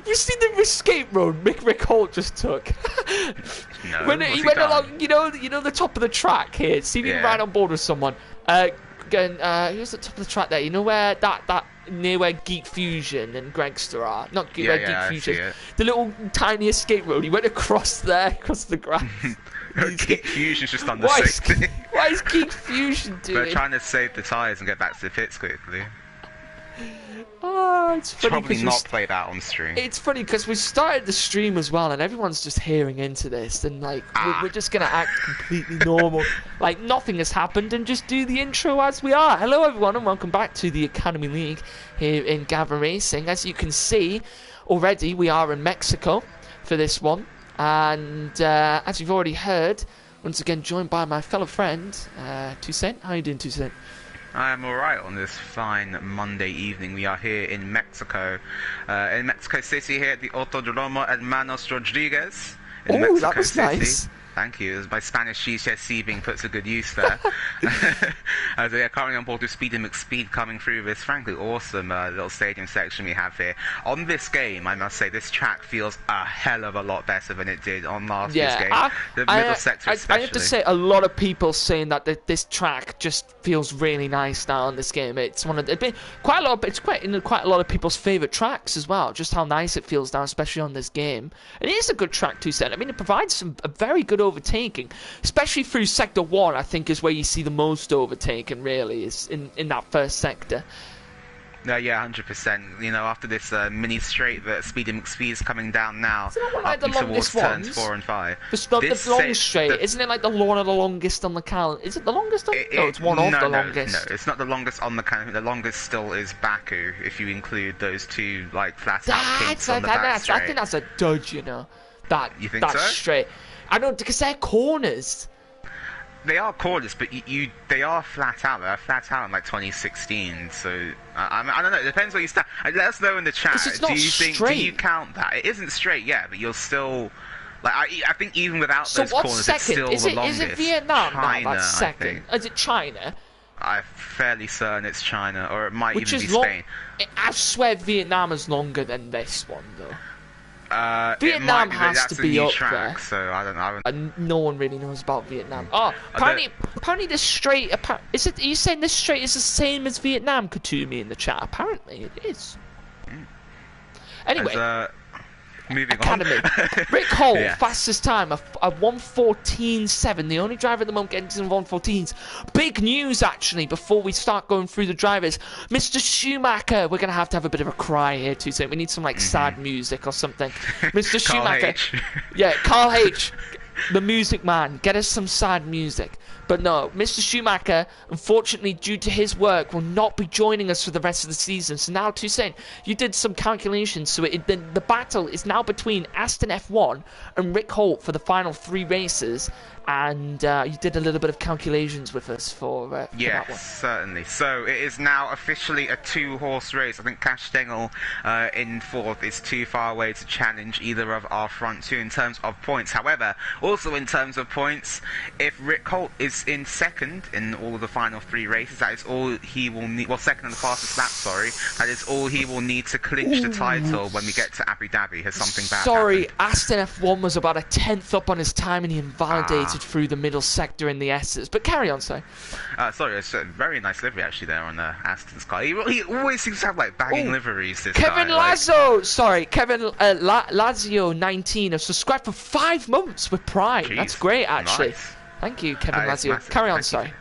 You see the escape road Rick Holt just took. No, When he went along, you know the top of the track here. See if you can ride on board with someone. Again, here's the top of the track there. You know where that near where Geek Fusion and Gregster are? Not where Geek Fusion. The little tiny escape road. He went across there, across the grass. Geek Fusion's just on the same thing. What is Geek Fusion doing? They're trying to save the tyres and get back to the pits quickly. Oh, it's funny. Probably not play that on stream. It's funny because we started the stream as well, and everyone's just hearing into this, and like we're just gonna act completely normal, like nothing has happened, and just do the intro as we are. Hello, everyone, and welcome back to the Academy League here in Gavra Racing. As you can see, already we are in Mexico for this one, and as you've already heard, once again joined by my fellow friend, Toussaint. How are you doing, Toussaint? I am alright on this fine Monday evening. We are here in Mexico City, here at the Autodromo Hermanos Rodriguez. Oh, that was nice. Thank you. My Spanish GCSE being put to good use there. So yeah, currently on board with Speedy McSpeed coming through this frankly awesome little stadium section we have here. On this game, I must say, this track feels a hell of a lot better than it did on last year's game. The middle sector especially. I have to say, a lot of people saying that this track just feels really nice now in this game. It's one of the, quite a lot of people's favourite tracks as well. Just how nice it feels now, especially on this game. It is a good track too, Toussaint. I mean, it provides a very good overtaking, especially through sector 1. I think is where you see the most overtaking, really, is in that first sector. No, yeah, 100%. You know, after this mini straight that Speedy McSpeed is coming down now, like the longest towards turns 4 and 5. The long straight, isn't it like the one of the longest on the calendar? Is it the longest? No, it's one of the longest. No, it's not the longest on the calendar. The longest still is Baku, if you include those two like flat out kinks on the back straight. I think that's a dud, you know. You think so? Straight. I don't, because they're corners. They are corners, but they are flat out. They're flat out in like 2016. So I don't know. It depends where you stand. Let us know in the chat. It's not straight. Do you count that? It isn't straight, yeah, but you're still like I think even without those corners, second? it's still the longest. Is it Vietnam China, now? That's second. Is it China? I'm fairly certain it's China, or it might even be Spain. I swear Vietnam is longer than this one, though. Vietnam has to be up there. So I don't know. No one really knows about Vietnam. Oh, apparently this straight. Are you saying this straight is the same as Vietnam, Katumi, in the chat? Apparently it is. Anyway. Moving Academy. on. Rick Holt, fastest time, a 1:14.7. The only driver at the moment getting to the 1:14s. Big news, actually, before we start going through the drivers. Mr. Schumacher, we're going to have a bit of a cry here, too, so we need some, like, sad music or something. Mr. Schumacher. Yeah, Carl H., the music man. Get us some sad music. But no, Mr. Schumacher, unfortunately, due to his work, will not be joining us for the rest of the season. So now, Toussaint, you did some calculations. So the battle is now between Aston F1 and Rick Holt for the final 3 races. And you did a little bit of calculations with us for that one. Yes, certainly. So it is now officially a 2-horse race. I think Cash Stengel in 4th is too far away to challenge either of our front 2 in terms of points. However, also in terms of points, if Rick Holt is in 2nd in all of the final 3 races, that is all he will need. Well, 2nd in the fastest lap, sorry. That is all he will need to clinch the title when we get to Abu Dhabi. Has something bad happened? Aston F1 was about a 10th up on his time, and he invalidated through the middle sector in the S's. But carry on, sorry. Sorry, it's a very nice livery actually there on Aston's car. He always seems to have like bagging liveries. This Kevin guy, Kevin Lazio 19 has subscribed for 5 months with Prime. Jeez, that's great, actually. Nice. Thank you, Kevin Lazio. Carry on, sorry.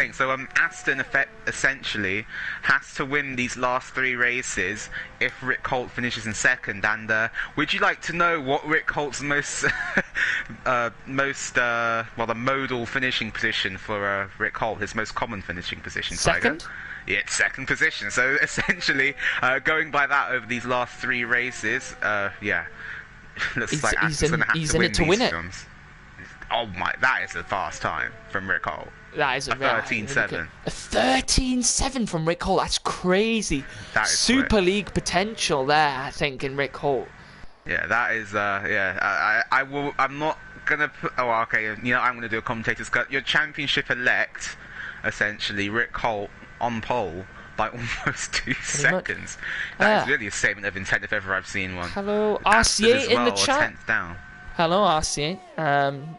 So Aston essentially has to win these last 3 races if Rick Holt finishes in 2nd. And would you like to know what Rick Holt's the modal finishing position for Rick Holt, his most common finishing position? 2nd? Yeah, 2nd position. So essentially, going by that over these last 3 races, looks like Aston's going to have to win these films. Oh my, that is a fast time from Rick Holt. That is a 13.7. A 13.7 from Rick Holt. That's crazy. That is Super quick. League potential there, I think, in Rick Holt. Yeah, that is. I will. I'm not gonna put. Oh, okay. You know, I'm gonna do a commentator's cut. Your championship elect, essentially, Rick Holt on pole by almost 2 seconds. Much. That is really a statement of intent if ever I've seen one. Hello, RCA in the chat. 10th down. Hello, RCA.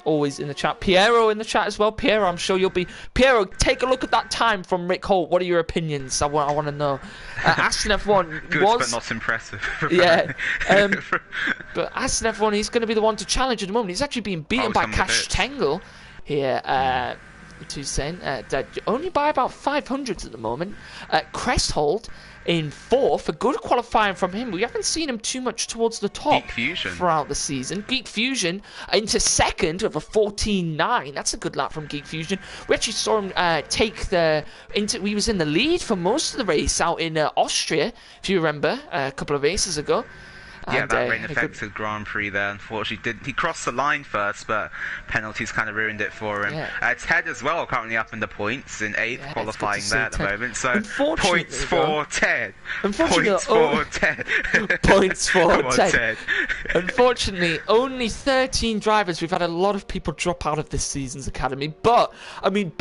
Always in the chat. Piero in the chat as well. Piero, I'm sure you'll be... Piero, take a look at that time from Rick Holt. What are your opinions? I want to know. Aston F1 Good, was... but not impressive. Yeah. But Aston F1, he's going to be the one to challenge at the moment. He's actually being beaten by Cash Tangle here. Toussaint, only by about 500s at the moment. Cresthold in 4th, a good qualifying from him. We haven't seen him too much towards the top throughout the season. Geek Fusion into 2nd with a 14.9. That's a good lap from Geek Fusion. We actually saw him he was in the lead for most of the race out in Austria, if you remember, a couple of races ago. Yeah, that rain-affected Grand Prix there, unfortunately. He crossed the line first, but penalties kind of ruined it for him. Yeah. Ted as well, currently up in the points, in 8th, qualifying there at the moment. So, points for Ted. Points for Ted. Points for Ted. Unfortunately, only 13 drivers. We've had a lot of people drop out of this season's academy. But, I mean,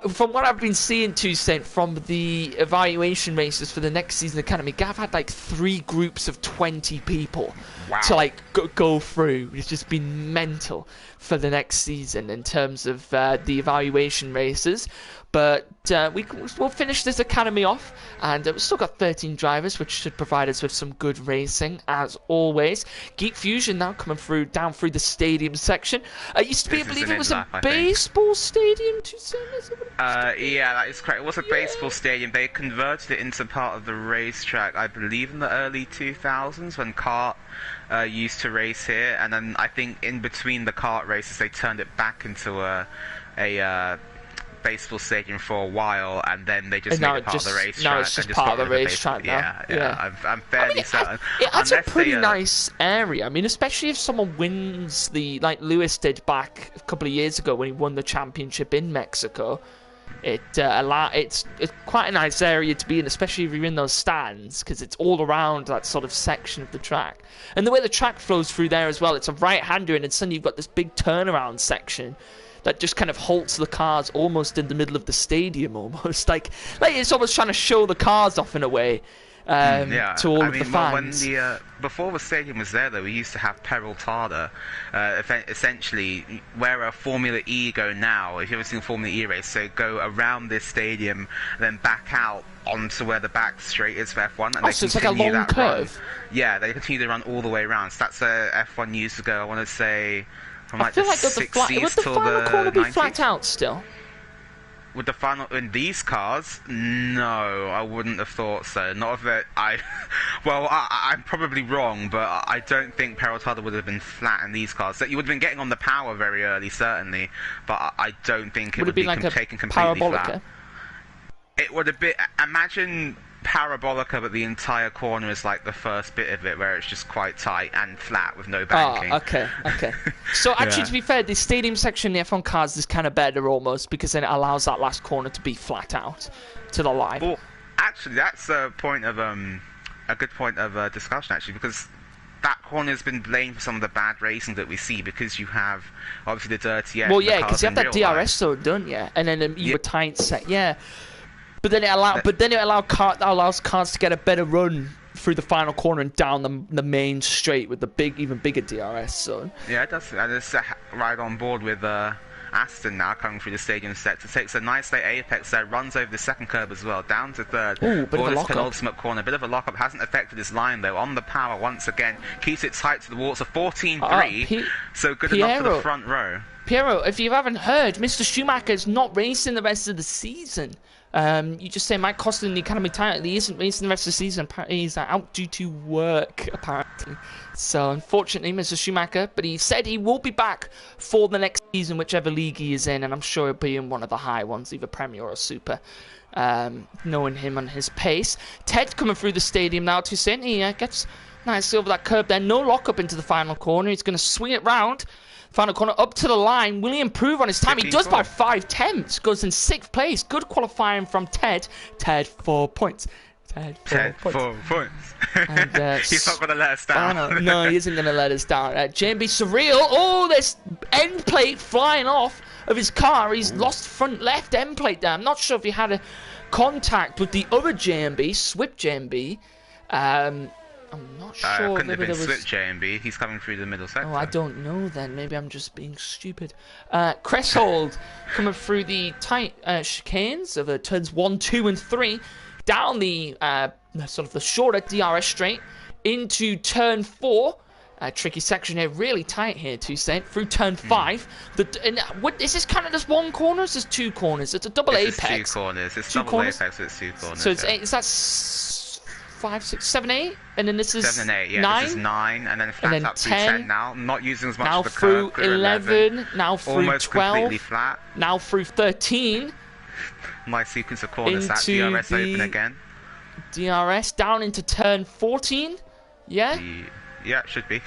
from what I've been seeing, Toussaint, from the evaluation races for the next season academy, Gav had like 3 groups of 20 people to like go through. It's just been mental for the next season in terms of the evaluation races. But we'll finish this academy off, and we've still got 13 drivers, which should provide us with some good racing as always. Geek Fusion now coming through down through the stadium section. Used to be, I believe it was a baseball stadium. Yeah, that is correct. It was a baseball stadium. They converted it into part of the racetrack, I believe, in the early 2000s when kart used to race here, and then I think in between the kart races they turned it back into a baseball stadium for a while, and then they just made it part of the racetrack. Now it's just part of the racetrack now. Yeah. I'm fairly certain. It's a pretty nice area. I mean, especially if someone wins like Lewis did back a couple of years ago when he won the championship in Mexico. It's quite a nice area to be in, especially if you're in those stands, because it's all around that sort of section of the track. And the way the track flows through there as well, it's a right-hander, and then suddenly you've got this big turnaround section that just kind of halts the cars almost in the middle of the stadium, almost like it's almost trying to show the cars off in a way. To all of the fans. Before the stadium was there, though, we used to have Peraltada, essentially where a Formula E go now. If you've ever seen a Formula E race, so go around this stadium, then back out onto where the back straight is for F1, and so it's like a long curve. Run. Yeah, they continue to run all the way around. So that's where F1 used to go. I want to say from like I feel the like 60s would the till final the corner be 90s. flat out still? With the final in these cars, no, I wouldn't have thought so. Not if it, I'm probably wrong, but I don't think Peraltada would have been flat in these cars. So you would have been getting on the power very early, certainly, but I don't think it would be like taken completely flat. It would have been. Imagine Parabolica, but the entire corner is like the first bit of it, where it's just quite tight and flat with no banking. Oh, okay. So actually, to be fair, the stadium section, the F1 cars is kind of better almost, because then it allows that last corner to be flat out to the line. Well, actually, that's a point of a good point of discussion, actually, because that corner has been blamed for some of the bad racing that we see, because you have obviously the dirty air. Well, yeah, because you have that DRS zone, don't you? And then you were tight set, yeah. But then it allows cars to get a better run through the final corner and down the main straight with the even bigger DRS zone. Yeah, it does. And it's right on board with Aston now coming through the stadium sector. Takes a nice late apex there, runs over the second curb as well, down to third. Ooh, bit of a lockup. Penultimate corner, bit of a lockup. Hasn't affected his line though. On the power once again, keeps it tight to the wall. It's a 14.3, so good enough for the front row. Piero, if you haven't heard, Mr. Schumacher is not racing the rest of the season. You just say Mike Costin, the Academy title, he isn't racing the rest of the season. Apparently he's out due to work, apparently. So, unfortunately, Mr. Schumacher, but he said he will be back for the next season, whichever league he is in, and I'm sure he'll be in one of the high ones, either Premier or Super, knowing him on his pace. Ted coming through the stadium now, Toussaint, he gets nicely over that curb there, no lockup into the final corner, he's going to swing it round. Final corner up to the line. Will he improve on his time? He does by 5/10. Goes in 6th place. Good qualifying from Ted. Ted 4 points. Ted 4 points. And, he's not going to let us down. No, he isn't going to let us down. JB Surreal. Oh, this end plate flying off of his car. He's lost front left end plate there. I'm not sure if he had contact with the other JMB, Swift JMB. I'm not sure. Couldn't have maybe been there was... Swift JMB. He's coming through the middle sector. Oh, I don't know then. Maybe I'm just being stupid. Cresshold coming through the tight chicanes of turns 1, 2, and 3. Down the sort of the shorter DRS straight into turn 4. Tricky section here, really tight here, Toussaint, through turn 5. Is this counted as one corner or is this 2 corners? It's a double apex. It's 2 corners. It's double apex, so it's 2 corners. So is that 5, 6, 7, 8? And then this is 7, 8, yeah. 9? This is 9, and then flat up through 10 now. Not using as much now of the through curve. 11, now through almost 12. Completely flat. Now through 13. Nice sequence of corners. That Into DRS open again. DRS down into turn 14. Yeah? Yeah, it should be.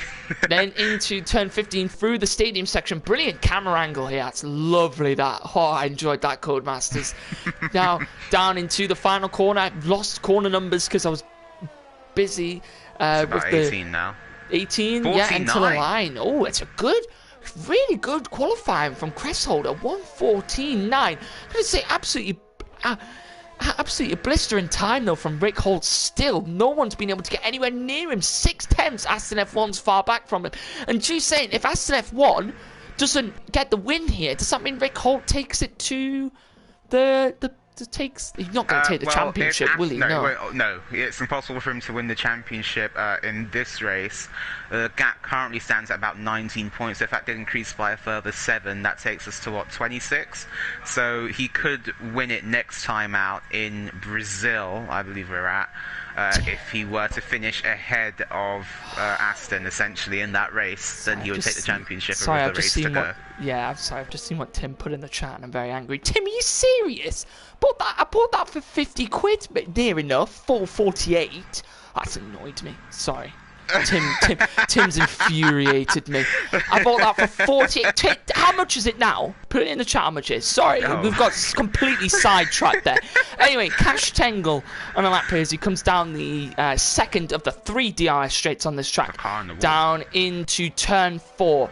Then into turn 15 through the stadium section. Brilliant camera angle here. It's lovely, that. Oh, I enjoyed that, Codemasters. Now, down into the final corner. I've lost corner numbers because I was busy with the 18 now. 18, 49. yeah, into the line. Oh, it's a good, really good qualifying from Cresshold at 1:14.9. I'm going to say absolutely blistering time, though, from Rick Holt still. No one's been able to get anywhere near him. 6 attempts, Aston F1's far back from him. And she's saying, if Aston F1 doesn't get the win here, does that mean Rick Holt takes it to he's not going to take the championship, will he? No, it's impossible for him to win the championship in this race. The gap currently stands at about 19 points. If that did increase by a further 7, that takes us to, 26? So he could win it next time out in Brazil, I believe we're at, if he were to finish ahead of Aston, essentially, in that race. Then he would take the championship of the race to go. I've just seen what Tim put in the chat and I'm very angry. Tim, are you serious? I bought that for 50 quid, but near enough. 4.48. That's annoyed me. Sorry. Tim's infuriated me. I bought that for 48. How much is it now? Put it in the chat how much it is. Sorry, we've got completely sidetracked there. Anyway, Cash Tangle on a lap here as he comes down the second of the 3 DRS straights on this track. Down into turn 4.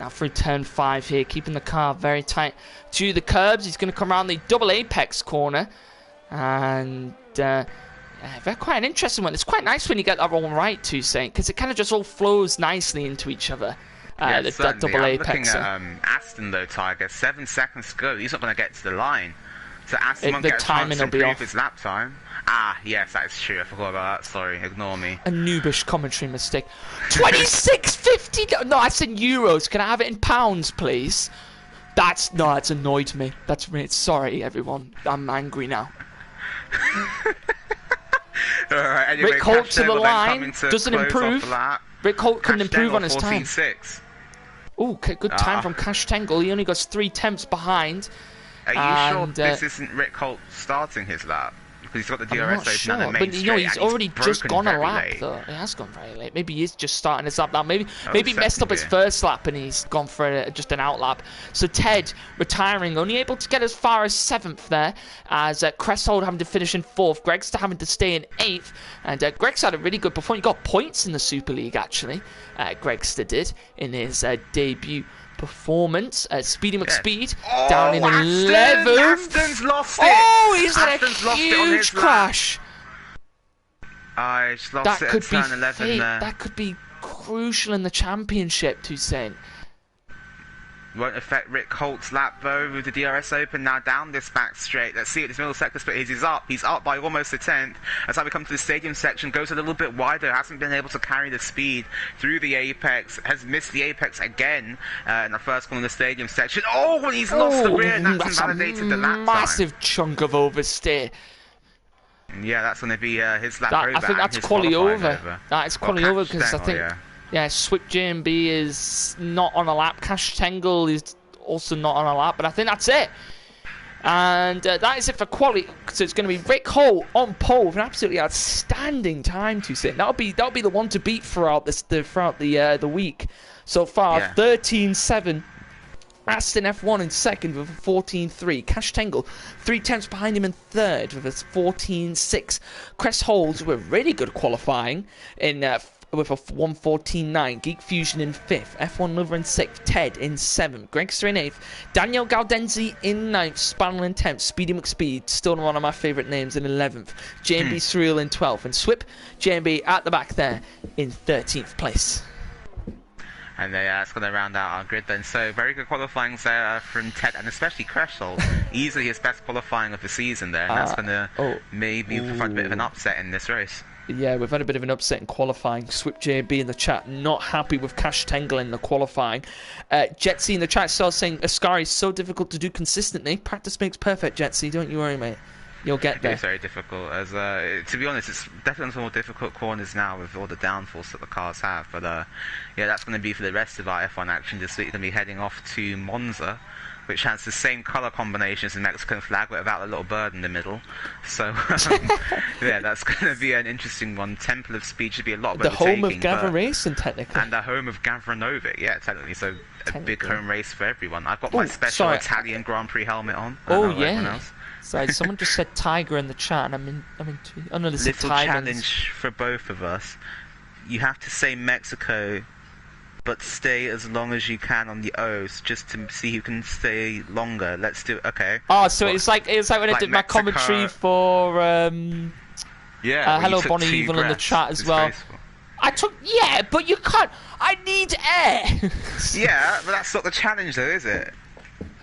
Now through turn 5 here, keeping the car very tight to the curbs. He's going to come around the double apex corner. And very quite an interesting one. It's quite nice when you get that all right, Toussaint, because it kind of just all flows nicely into each other. That double apex. Looking at Aston, though, Tiger. 7 seconds to go. He's not going to get to the line. So Aston won't get a chance to improve his lap time. Ah, yes, that is true. I forgot about that. Sorry, ignore me. A noobish commentary mistake. 26.50. No, that's in euros. Can I have it in pounds, please? That's annoyed me. Sorry, everyone. I'm angry now. Alright, anyway, Rick Holt to the line. Doesn't improve. Rick Holt couldn't improve on his time. Oh, good time from Cash Tangle. He only got 3 attempts behind. Are you sure this isn't Rick Holt starting his lap? Because he's got the DRS open and the main straight, but he's already just gone a lap, though. He has gone very late. Maybe he's just starting his lap now. Maybe he messed up his first lap and he's gone for just an out lap. So Ted retiring, only able to get as far as 7th there, as Cresshold having to finish in 4th, Gregster having to stay in 8th, and Gregster had a really good performance. He got points in the Super League, actually. Gregster did in his debut performance. Speedy McSpeed down in 11th. Aston's lost it. Oh, he's had a huge crash. He's lost it at turn 11 there. That could be crucial in the championship, Toussaint. Won't affect Rick Holt's lap, though, with the DRS open now down this back straight. Let's see what this middle sector split is. He's up. He's up by almost a 10th. That's how we come to the stadium section. Goes a little bit wider. Hasn't been able to carry the speed through the apex. Has missed the apex again in the first corner of the stadium section. Oh, and he's lost the rear. And that's invalidated the lap time. Massive chunk of oversteer. Yeah, that's going to be his lap over. I think that's quality over. That is quality over because I think... Yeah, Swift JMB is not on a lap. Cash Tangle is also not on a lap, but I think that's it. And that is it for quality. So it's going to be Rick Holt on pole with an absolutely outstanding time to sit. That'll be the one to beat throughout the week so far. 13.7 Aston F1 in second with a 14.3. Cash Tangle 3 tenths behind him in third with a 14.6. Crest Holds with really good qualifying with a 1:14.9. Geek Fusion in fifth. F1 Lover in sixth. Ted in seventh. Gregster in eighth. Daniel Galdenzi in ninth. Spanel in 10th. Speedy McSpeed, still one of my favourite names, in 11th. JMB Surreal in 12th. And Swip JMB at the back there in 13th place. And that's going to round out our grid then. So very good qualifying there from Ted, and especially Crashhold. Easily his best qualifying of the season there. And that's going to maybe provide a bit of an upset in this race. Yeah, we've had a bit of an upset in qualifying. Swip JB in the chat, not happy with Cash Tangle in the qualifying. Jetsy in the chat still saying Ascari is so difficult to do consistently. Practice makes perfect, Jetsy. Don't you worry, mate. You'll get there. It's very difficult. As to be honest, it's definitely more difficult corners now with all the downforce that the cars have. But yeah, that's going to be for the rest of our F1 action this week. We're going to be heading off to Monza, which has the same colour combination as the Mexican flag, but without a little bird in the middle. So yeah, that's going to be an interesting one. Temple of Speed should be a lot of overtaking. The home of Gavra Racing, technically. And the home of Gavra Novic, yeah, technically. So a big home race for everyone. I've got my special Italian Grand Prix helmet on. Yeah. Sorry, someone just said Tiger in the chat, and I'm in. Oh no, this is Little challenge for both of us. You have to say Mexico, but stay as long as you can on the O's, just to see who can stay longer. Let's do it. Okay. Oh, so it's like when I did my commentary for hello Bonnie Evil in the chat as well. Graceful. I took but you can't. I need air. Yeah, but that's not the challenge, though, is it?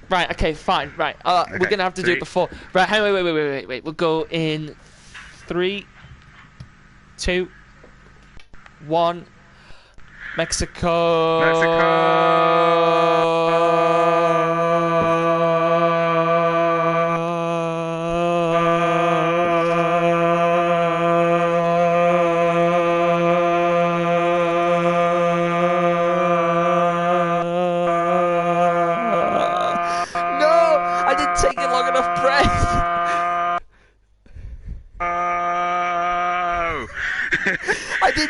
Right, okay, fine, right. Okay, we're going to have to do it before. Right, wait. We'll go in 3, 2, 1. Mexico!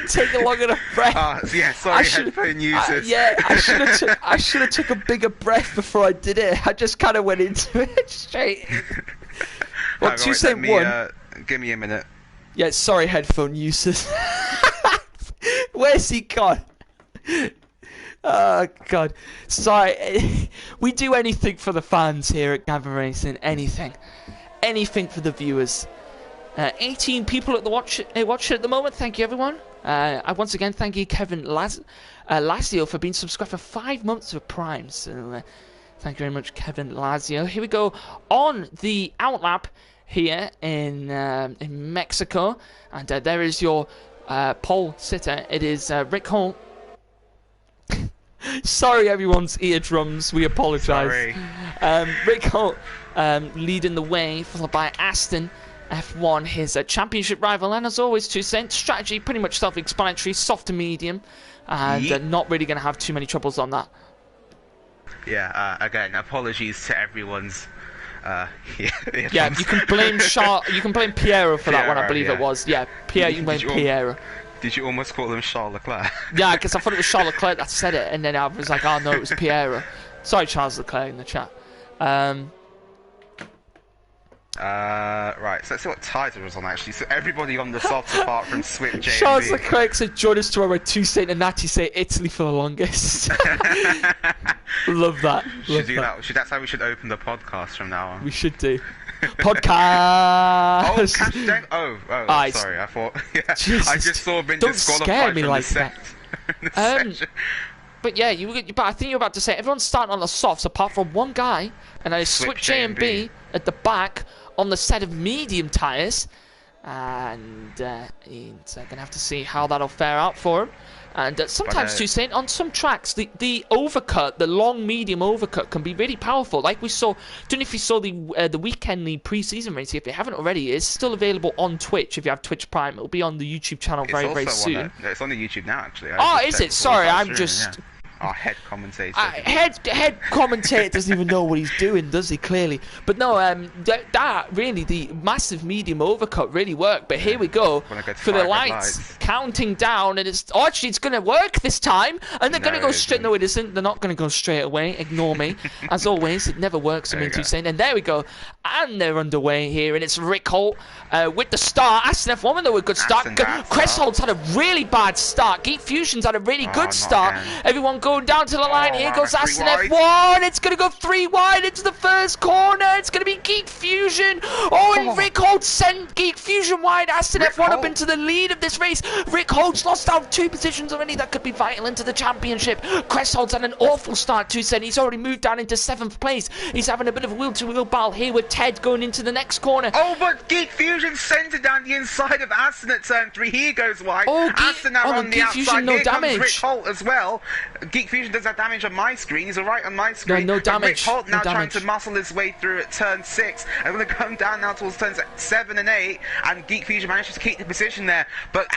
Take a long enough breath. Yeah, sorry, headphone users. I should have took a bigger breath before I did it. I just kind of went into it straight. Well, Tuesday one. Give me a minute. Yeah, sorry, headphone users. Where's he gone? Oh God, sorry. We do anything for the fans here at Gavra Racing. Anything for the viewers. 18 people at the watch at the moment. Thank you, everyone. I once again thank you, Kevin Lazio, for being subscribed for 5 months of Prime. So thank you very much, Kevin Lazio. Here we go on the outlap here in Mexico, and there is your pole sitter. It is Rick Holt. Sorry, everyone's eardrums. We apologise. Rick Holt leading the way, followed by Aston F1, his championship rival, and as always, Toussaint, strategy pretty much self-explanatory, soft to medium, and not really going to have too many troubles on that. Yeah, again, apologies to everyone's. You can blame you can blame Piero for that one, I believe it was. Yeah, Pierre, you can blame Piero. Did you almost call him Charles Leclerc? Yeah, because I thought it was Charles Leclerc that said it, and then I was like, oh no, it was Piero. Sorry, Charles Leclerc in the chat. Right, so let's see what title was on actually. So everybody on the softs apart from Swip JMB. Charles Leclerc said, join us tomorrow where Toussaint and Natty say Italy for the longest. Love that. That's how we should open the podcast from now on. We should do. Podcast! Sorry, I thought... Yeah, Jesus. I just saw been disqualified scare me from like the that. But yeah, but I think you're about to say everyone's starting on the softs apart from one guy, and I Swip JMB at the back on the set of medium tyres, and he's going to have to see how that'll fare out for him. And sometimes, Toussaint, on some tracks, the overcut, the long medium overcut, can be really powerful. Like we saw, don't know if you saw the weekend league pre-season race. If you haven't already, it's still available on Twitch. If you have Twitch Prime, it'll be on the YouTube channel very soon. It's on the YouTube now, actually. Is it? Sorry, I'm just. Our head commentator. Head commentator doesn't even know what he's doing, does he? Clearly, but no. That really, the massive medium overcut really worked. But here we go for the lights counting down, and it's actually it's going to work this time, and they're going to go straight. No, it isn't. They're not going to go straight away. Ignore me. As always, it never works. I'm into saying. And there we go, and they're underway here, and it's Rick Holt with the start. Aston F1 though a good start. Cressholt's had a really bad start. Geek Fusion's had a really good start. Everyone going down to the line. Here goes Aston F1. It's going to go 3 wide into the first corner. It's going to be Geek Fusion. And Rick Holt sent Geek Fusion wide. Aston F1 up into the lead of this race. Rick Holt's lost out 2 positions already. That could be vital into the championship. Cressholt's had an awful start too, He's already moved down into 7th place. He's having a bit of a wheel-to-wheel battle here with Ted going into the next corner. But Geek Fusion sent it down the inside of Aston at turn 3. He goes wide. Aston now on the Geek outside. Fusion, no Here damage. comes Rick Holt as well. Geek Fusion does have damage on my screen. He's alright on my screen. No damage. Rick Holt now trying to muscle his way through at turn 6. I'm going to come down now towards turns 7 and 8. And Geek Fusion manages to keep the position there. But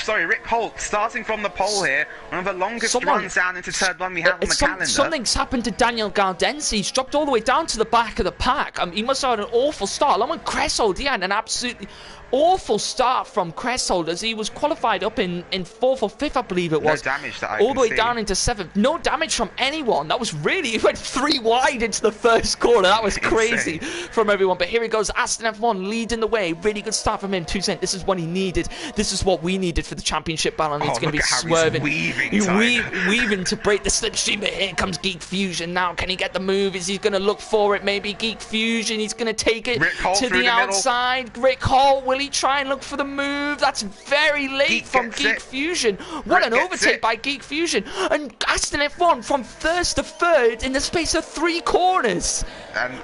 Rick Holt starting from the pole here. One of the longest runs down into turn 1 we have on the calendar. Something's happened to Daniel Galdense. He's dropped all the way down to the back of the pack. He must have had an awful start. Along with Cresshold, he had an absolutely awful start from Cresshold as he was qualified up in 4th or 5th, I believe it was. No damage that I all the way see. down into 7th. No damage from anyone. That was really, he went 3 wide into the first corner. That was crazy from everyone. But here he goes, Aston F1 leading the way. Really good start from him. 2 cents. This is what he needed. This is what we needed for the championship battle. And he's going to be swerving. Weaving to break the slipstream. But here comes Geek Fusion now. Can he get the move? Is he going to look for it? Maybe Geek Fusion. He's going to take it to the outside. Rick Holt, will he try and look for the move? That's very late from Geek Fusion. What an overtake by Geek Fusion. And Aston F1 from 1st to 3rd in the space of 3 corners.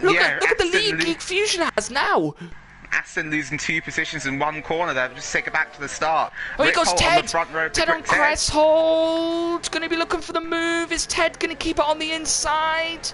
Look at the lead Geek Fusion has now. Aston losing 2 positions in 1 corner there. Just take it back to the start. Here goes Ted. Ted on Cresshold. Going to be looking for the move. Is Ted going to keep it on the inside?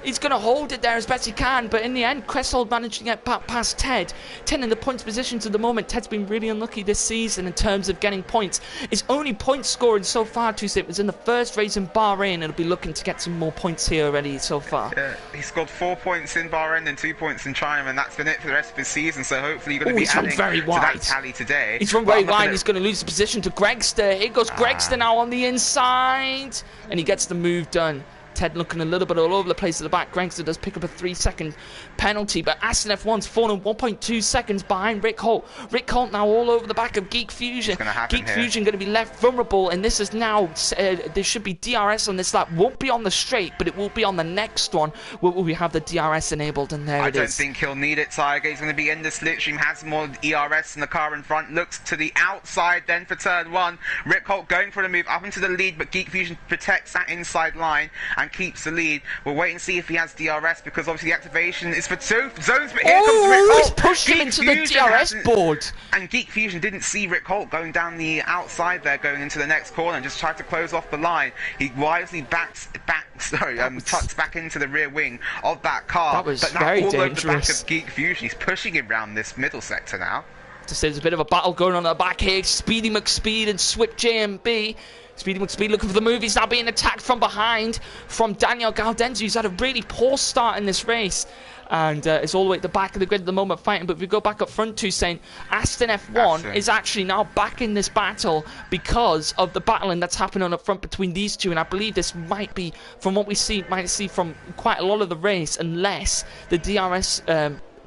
He's going to hold it there as best he can, but in the end, Cresshold managed to get past Ted. 10 in the points positions at the moment. Ted's been really unlucky this season in terms of getting points. His only point scoring so far, Tuesday, was in the first race in Bahrain. He'll be looking to get some more points here already so far. He scored 4 points in Bahrain and 2 points in China, and that's been it for the rest of his season. So hopefully you're going to be adding to that tally today. He's run very wide. He's going to lose the position to Gregster. Here goes Gregster now on the inside, and he gets the move done. Ted looking a little bit all over the place at the back. Gregster does pick up a 3-second penalty, but Aston F1's fallen 1.2 seconds behind Rick Holt. Rick Holt now all over the back of Geek Fusion. Geek Fusion going to be left vulnerable, and this is now, there should be DRS on this lap. Won't be on the straight, but it will be on the next one where we have the DRS enabled, and there it is. I don't think he'll need it, Tiger. He's going to be in the slipstream, has more ERS in the car in front, looks to the outside then for turn 1. Rick Holt going for the move up into the lead, but Geek Fusion protects that inside line and keeps the lead. We'll wait and see if he has DRS, because obviously the activation is for 2 zones, but here comes Rick Holt. He's pushed him into the DRS board. And Geek Fusion didn't see Rick Holt going down the outside there, going into the next corner, and just tried to close off the line. He wisely tucks back into the rear wing of that car. That was but now very all dangerous. over the back of Geek Fusion. He's pushing him around this middle sector now. There's a bit of a battle going on at the back here. Speedy McSpeed and Swift JMB. Speedy McSpeed looking for the move. He's now being attacked from behind from Daniel Galdense, who's had a really poor start in this race. And is all the way at the back of the grid at the moment fighting. But if we go back up front to saying Aston F1 is actually now back in this battle because of the battling that's happening up front between these two. And I believe this might be, from what we see, from quite a lot of the race, unless the DRS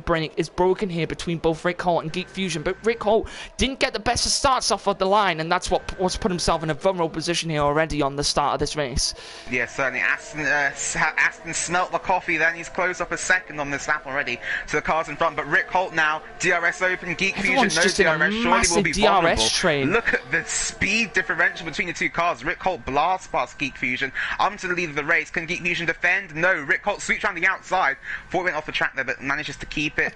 break is broken here between both Rick Holt and Geek Fusion. But Rick Holt didn't get the best of starts off of the line, and that's what's put himself in a vulnerable position here already on the start of this race. Yeah, certainly. Aston smelt the coffee then. He's closed up a second on this lap already to the cars in front. But Rick Holt now, DRS open, Geek Fusion, no DRS, surely will be vulnerable. Train. Look at the speed differential between the 2 cars. Rick Holt blasts past Geek Fusion onto the lead of the race. Can Geek Fusion defend? No. Rick Holt sweeps around the outside. Thought he went off the track there, but manages to keep it.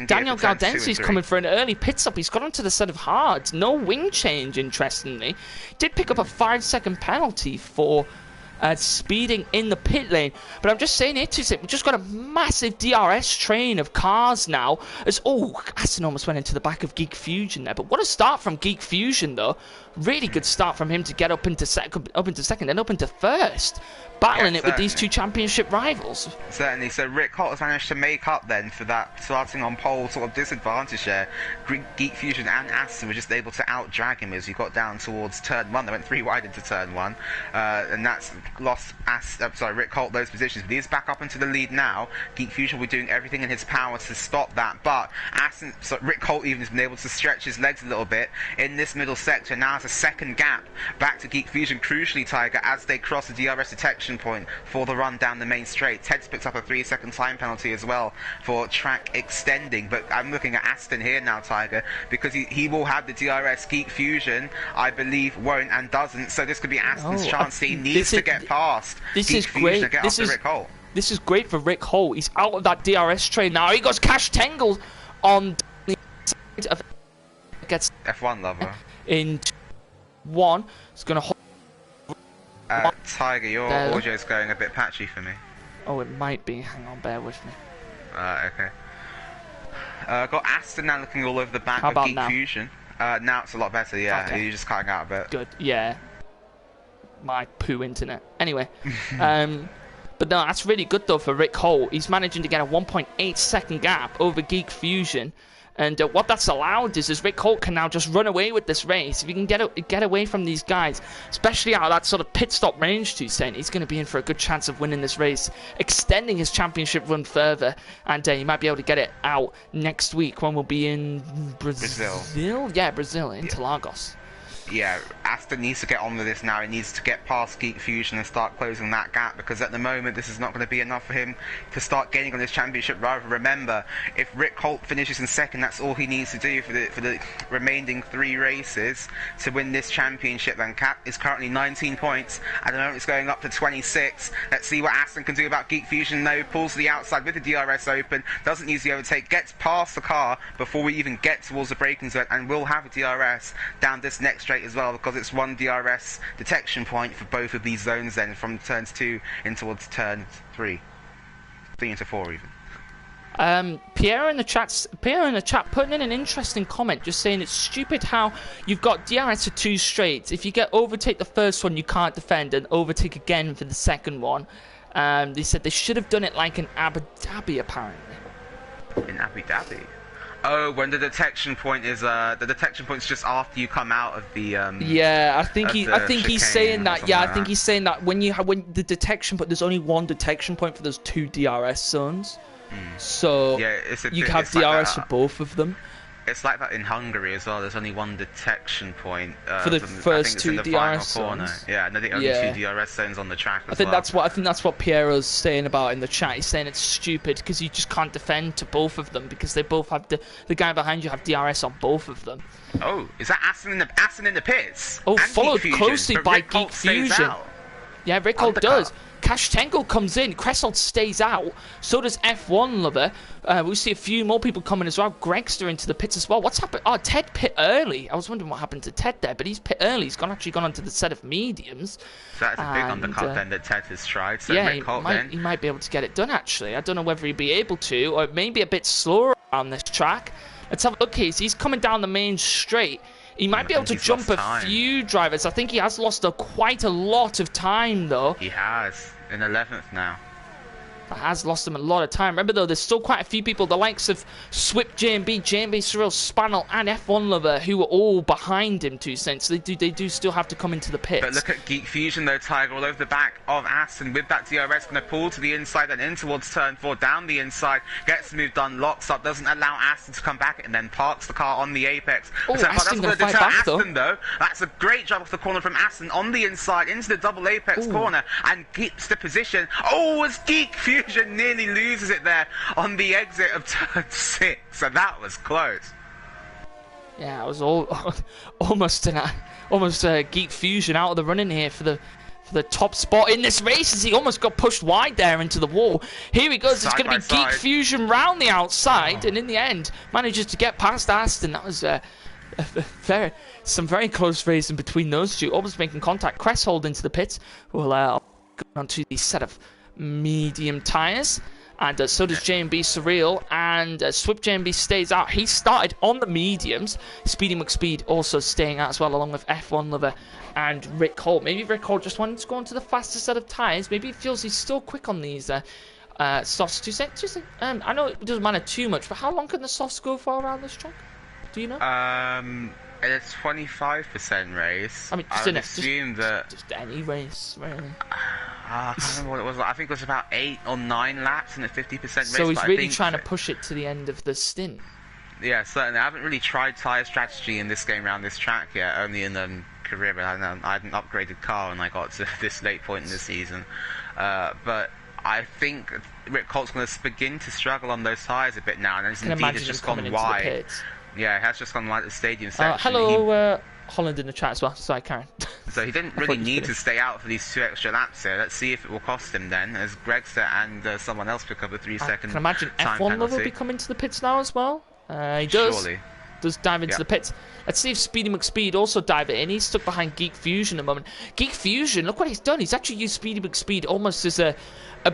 Daniel Galdense is coming for an early pit stop. He's got onto the set of hards. No wing change, interestingly. Did pick up a 5-second penalty for speeding in the pit lane. But I'm just saying here, we've just got a massive DRS train of cars now. As Aston almost went into the back of Geek Fusion there. But what a start from Geek Fusion, though. Really good start from him to get up into second, then up into first. Battling it with these two championship rivals. Certainly. So Rick Holt has managed to make up then for that starting on pole sort of disadvantage there. Geek Fusion and Aston were just able to out-drag him as he got down towards turn 1. They went 3 wide into turn 1. And that's lost Rick Holt those positions. But he's back up into the lead now. Geek Fusion will be doing everything in his power to stop that. But Rick Holt even has been able to stretch his legs a little bit in this middle sector. Now has a second gap back to Geek Fusion. Crucially, Tiger, as they cross the DRS detection point for the run down the main straight. Ted's picks up a 3-second time penalty as well for track extending, but I'm looking at Aston here now, Tiger, because he will have the DRS. Geek Fusion, I believe, won't and doesn't, so this could be Aston's chance. He needs to get past Geek Fusion great. to get after Rick Holt. This is great for Rick Holt. He's out of that DRS train now. He goes Cash Tangle on the side of gets F1 lover. In 1. It's going to hold. Tiger, your audio's going a bit patchy for me. Oh, it might be. Hang on, bear with me. Okay. Got Aston now looking all over the back How of about Geek now? Fusion. Now it's a lot better, yeah. Okay. You're just cutting out a bit. Good, yeah. My poo internet. Anyway, but no, that's really good though for Rick Holt. He's managing to get a 1.8 second gap over Geek Fusion. And what that's allowed is Rick Holt can now just run away with this race. If he can get away from these guys, especially out of that sort of pit stop range, he's going to be in for a good chance of winning this race, extending his championship run further, and he might be able to get it out next week when we'll be in Brazil. Yeah, Brazil, Interlagos. Yeah, Aston needs to get on with this now. He needs to get past Geek Fusion and start closing that gap, because at the moment this is not going to be enough for him to start gaining on this championship. Rather, remember, if Rick Holt finishes in second, that's all he needs to do for the remaining 3 races to win this championship. Then cap is currently 19 points. At the moment it's going up to 26. Let's see what Aston can do about Geek Fusion. No, pulls to the outside with the DRS open, doesn't use the overtake, gets past the car before we even get towards the braking zone, and will have a DRS down this next straight as well, because it's 1 DRS detection point for both of these zones then, from turns 2 in towards turn 3 into 4 even. Pierre in the chat putting in an interesting comment, just saying it's stupid how you've got DRS for 2 straights. If you get overtake the first one, you can't defend, and overtake again for the second one. They said they should have done it like in Abu Dhabi, apparently. In Abu Dhabi? Oh, when the detection point is just after you come out of the yeah, I think he's saying that. Yeah, I think that. he's saying that when the detection point, there's only 1 detection point for those 2 DRS zones. So yeah, you have DRS for both of them. It's like that in Hungary as well. There's only 1 detection point for the first 2 DRS zones. Yeah, and I think only 2 DRS zones on the track as well. I think that's what Piero's saying about in the chat. He's saying it's stupid because you just can't defend to both of them, because they both have the guy behind you have DRS on both of them. Oh, is that Aston in the pits? Oh, and followed closely by Geek Fusion. Yeah, Rick Holt does. Cash Tangle comes in, Cressel stays out, so does F1 Lover. We see a few more people coming as well. Gregster into the pits as well. What's happened? Oh, Ted pit early. I was wondering what happened to Ted there, but he's pit early. He's actually gone onto the set of mediums. So that's a big undercut then that Ted has tried. So yeah, Rick Holt he might be able to get it done, actually. I don't know whether he'd be able to, or maybe a bit slower on this track. Let's have a look here. He's coming down the main straight. He might be able to jump a few drivers. I think he has lost quite a lot of time, though. He has. In 11th now. That has lost him a lot of time. Remember, though, there's still quite a few people, the likes of Swip JMB, Cyril Spannel, and F1 Lover, who are all behind him, 2 cents. They do still have to come into the pits. But look at Geek Fusion, though, Tiger, all over the back of Aston with that DRS, going to pull to the inside and in towards turn 4, down the inside, gets moved on, locks up, doesn't allow Aston to come back, and then parks the car on the apex. Oh, so Aston that's going to fight back, though. That's a great job off the corner from Aston on the inside into the double apex corner and keeps the position. Oh, as Geek Fusion nearly loses it there on the exit of turn 6, so that was close. Yeah, it was almost Geek Fusion out of the running here for the top spot in this race, as he almost got pushed wide there into the wall. Here he goes. It's going to be Geek Fusion round the outside, and in the end manages to get past Aston. That was some very close racing between those two, almost making contact. Cresshold into the pits. Well, going onto the set of medium tyres. And so does J&B Surreal, and Swift J&B stays out. He started on the mediums. Speedy McSpeed also staying out as well, along with F1 Lover and Rick Holt. Maybe Rick Holt just wanted to go onto the faster set of tyres. Maybe he feels he's still quick on these softs. I know it doesn't matter too much, but how long can the softs go for around this track? Do you know? It's 25% race. I mean, I would assume that just any race, really. I can't remember what it was. I think it was about 8 or 9 laps in a 50% race. So he's really trying to push it to the end of the stint. Yeah, certainly. I haven't really tried tyre strategy in this game around this track yet. Only in career, but I had an upgraded car when I got to this late point in the season. But I think Rick Holt's going to begin to struggle on those tyres a bit now, and indeed it's just gone wide. Yeah, it has just gone wide at the stadium section. Hello, Holland in the chat as well. Sorry, Karen. So he didn't really need to stay out for these 2 extra laps here. Let's see if it will cost him then, as Gregster and someone else pick up a 3-second time penalty. I can imagine F1 Lover will be coming to the pits now as well. He does. Surely. Does dive into the pits. Let's see if Speedy McSpeed also dive in. He's stuck behind Geek Fusion at the moment. Geek Fusion, look what he's done. He's actually used Speedy McSpeed almost as a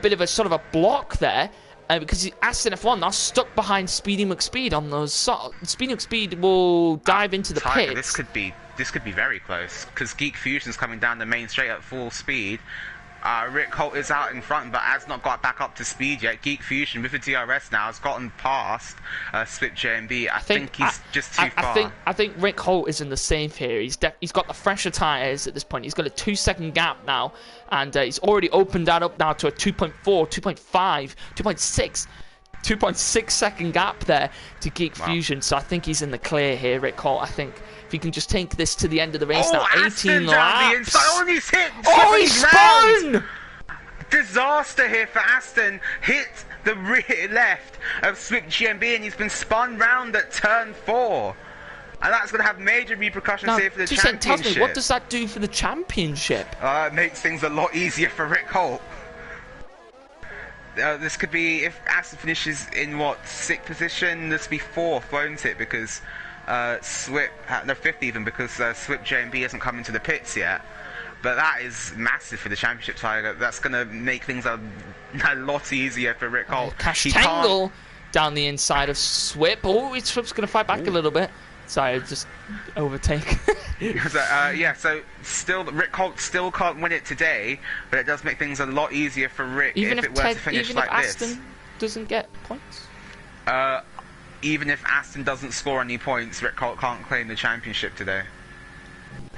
bit of a sort of a block there. Because Aston F1 now stuck behind Speedy McSpeed on those. Speedy McSpeed will dive into the pits. This could be very close, because Geek Fusion's coming down the main straight at full speed. Rick Holt is out in front, but has not got back up to speed yet. Geek Fusion with the DRS now has gotten past Swift J&B. I think he's just too far. I think Rick Holt is in the safe here. He's got the fresher tyres at this point. He's got a 2-second gap now, and he's already opened that up now to a 2.4, 2.5, 2.6. 2.6 second gap there to Geek Fusion, so I think he's in the clear here, Rick Holt. I think if he can just take this to the end of the race now, 18 laps. Oh, he's hit! Oh, he spun! Disaster here for Aston. Hit the rear left of Swift GMB, and he's been spun round at turn 4. And that's going to have major repercussions here for the championship. Tells me, what does that do for the championship? It makes things a lot easier for Rick Holt. This could be, if Aston finishes in, 6th position, this would be 4th, won't it? Because Swift, no, 5th even, because Swift J&B hasn't come into the pits yet. But that is massive for the championship title. That's going to make things a lot easier for Rick Holt. Cash Tangle down the inside of Swift. Oh, Swift's going to fight back a little bit. Sorry, just overtake. So still, Rick Holt still can't win it today, but it does make things a lot easier for Rick if it were to finish like this. Even if Aston doesn't get points? Even if Aston doesn't score any points, Rick Holt can't claim the championship today.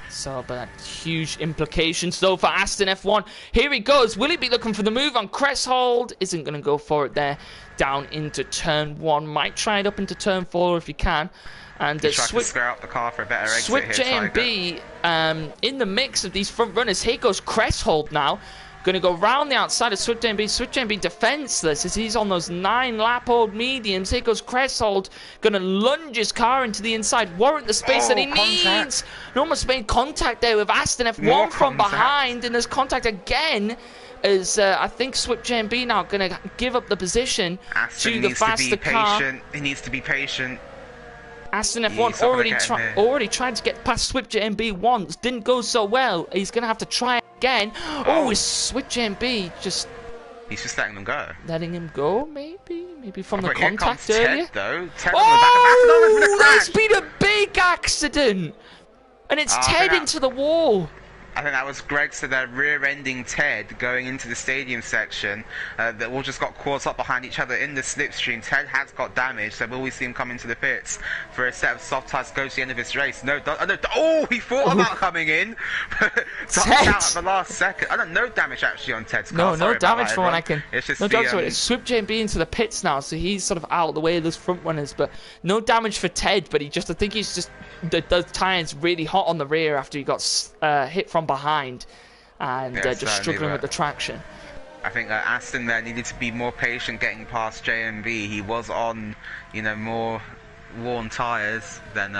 So, but huge implications though for Aston F1. Here he goes. Will he be looking for the move on Cresshold? Isn't going to go for it there. Down into turn 1. Might try it up into turn 4 if he can. And Swift square up the car for a better exit Swift J&B in the mix of these front runners. Here goes Cresshold now. Going to go round the outside of Swift J&B. Swift J&B defenseless as he's on those 9-lap-old mediums. Here goes Cresshold. Going to lunge his car into the inside. Warrant the space that he needs. And almost made contact there with Aston F1 from behind. And there's contact again. As I think Swift J&B now going to give up the position to the faster car. He needs to be patient. Aston F1 already tried to get past Swift J&B once. Didn't go so well. He's going to have to try again. Oh, is Swift J&B just... He's just letting them go. Letting him go, maybe? Maybe from the contact earlier? Ted, though. Ted oh, there's been a big accident! And it's Ted into the wall. I think that was Gregster there rear-ending Ted going into the stadium section. That all just got caught up behind each other in the slipstream. Ted has got damage, so will we see him come into the pits for a set of soft tyres to go to the end of his race? No, he thought about coming in, but ducked out at the last second. I don't know damage actually on Ted's car. No damage from what I can. It's just it's Swift J&B into the pits now, so he's sort of out of the way of those front runners. But no damage for Ted. But I think he's just the tyres really hot on the rear after he got hit from behind and just struggling with the traction. I think Aston there needed to be more patient getting past J&B. He was on, more worn tyres than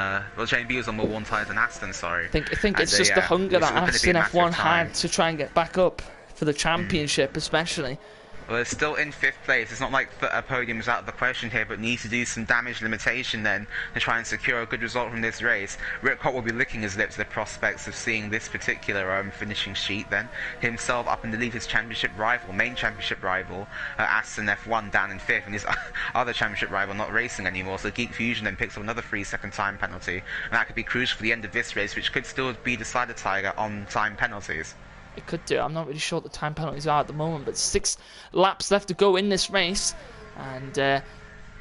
J&B was on more worn tyres than Aston. Sorry. I think it's just the hunger that Aston F1 had to try and get back up for the championship, especially. Well, they're still in 5th place. It's not like a podium's out of the question here, but need to do some damage limitation then to try and secure a good result from this race. Rick Holt will be licking his lips at the prospects of seeing this particular finishing sheet then. Himself up in the lead, his championship rival, main championship rival, Aston F1 down in 5th, and his other championship rival not racing anymore. So Geek Fusion then picks up another 3-second time penalty, and that could be crucial for the end of this race, which could still be decided, Tiger, on time penalties. It could do. I'm not really sure what the time penalties are at the moment, but 6 laps left to go in this race, and